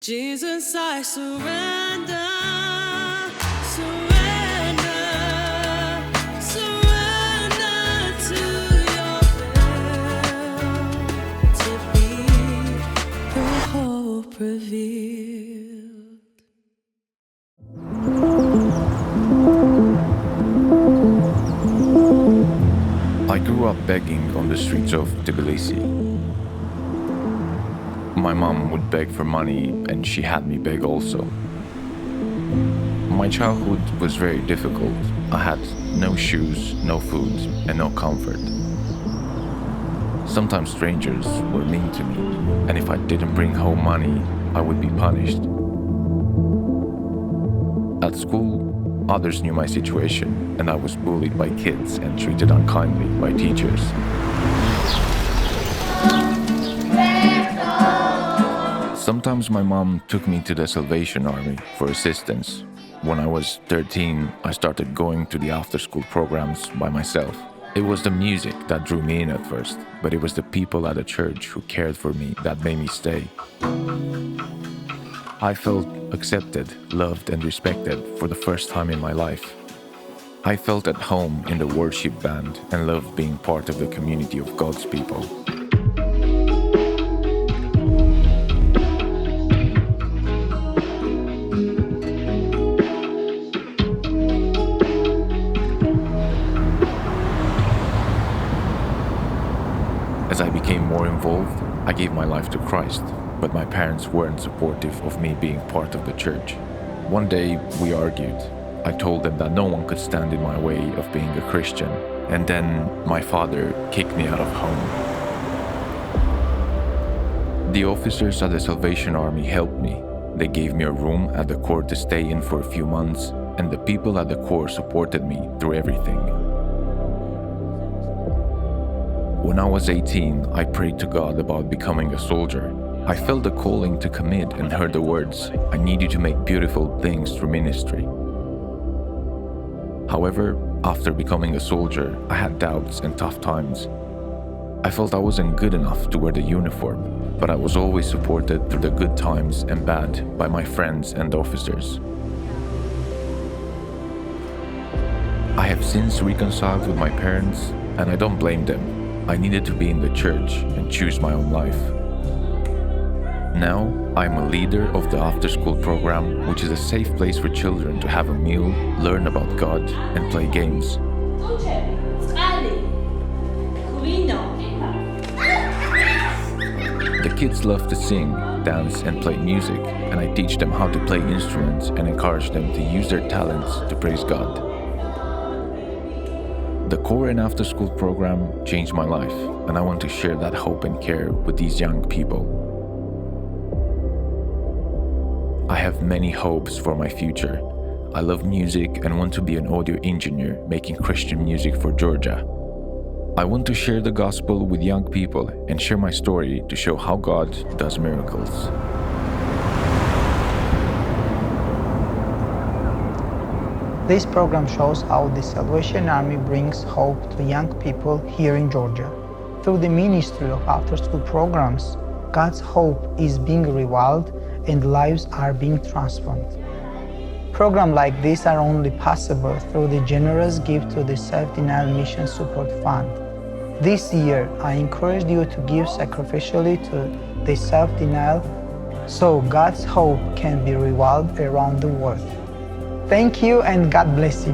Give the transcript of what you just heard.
Jesus, I surrender, surrender to your will, to be the hope revealed. I grew up begging on the streets of Tbilisi. My mom would beg for money, and she had me beg also. My childhood was very difficult. I had no shoes, no food, and no comfort. Sometimes strangers were mean to me, and if I didn't bring home money, I would be punished. At school, others knew my situation, and I was bullied by kids and treated unkindly by teachers. Sometimes my mom took me to the Salvation Army for assistance. When I was 13, I started going to the after-school programs by myself. It was the music that drew me in at first, but it was the people at the church who cared for me that made me stay. I felt accepted, loved, and respected for the first time in my life. I felt at home in the worship band and loved being part of the community of God's people. As I became more involved, I gave my life to Christ, but my parents weren't supportive of me being part of the church. One day, we argued. I told them that no one could stand in my way of being a Christian, and then my father kicked me out of home. The officers at the Salvation Army helped me. They gave me a room at the court to stay in for a few months, and the people at the court supported me through everything. When I was 18, I prayed to God about becoming a soldier. I felt the calling to commit and heard the words, "I need you to make beautiful things through ministry." However, after becoming a soldier, I had doubts and tough times. I felt I wasn't good enough to wear the uniform, but I was always supported through the good times and bad by my friends and officers. I have since reconciled with my parents, and I don't blame them. I needed to be in the church and choose my own life. Now, I'm a leader of the after-school program, which is a safe place for children to have a meal, learn about God, and play games. The kids love to sing, dance, and play music, and I teach them how to play instruments and encourage them to use their talents to praise God. The core and after-school program changed my life, and I want to share that hope and care with these young people. I have many hopes for my future. I love music and want to be an audio engineer making Christian music for Georgia. I want to share the gospel with young people and share my story to show how God does miracles. This program shows how the Salvation Army brings hope to young people here in Georgia. Through the ministry of after-school programs, God's hope is being revealed and lives are being transformed. Programs like this are only possible through the generous gift to the Self-Denial Mission Support Fund. This year, I encourage you to give sacrificially to the self-denial so God's hope can be revealed around the world. Thank you and God bless you.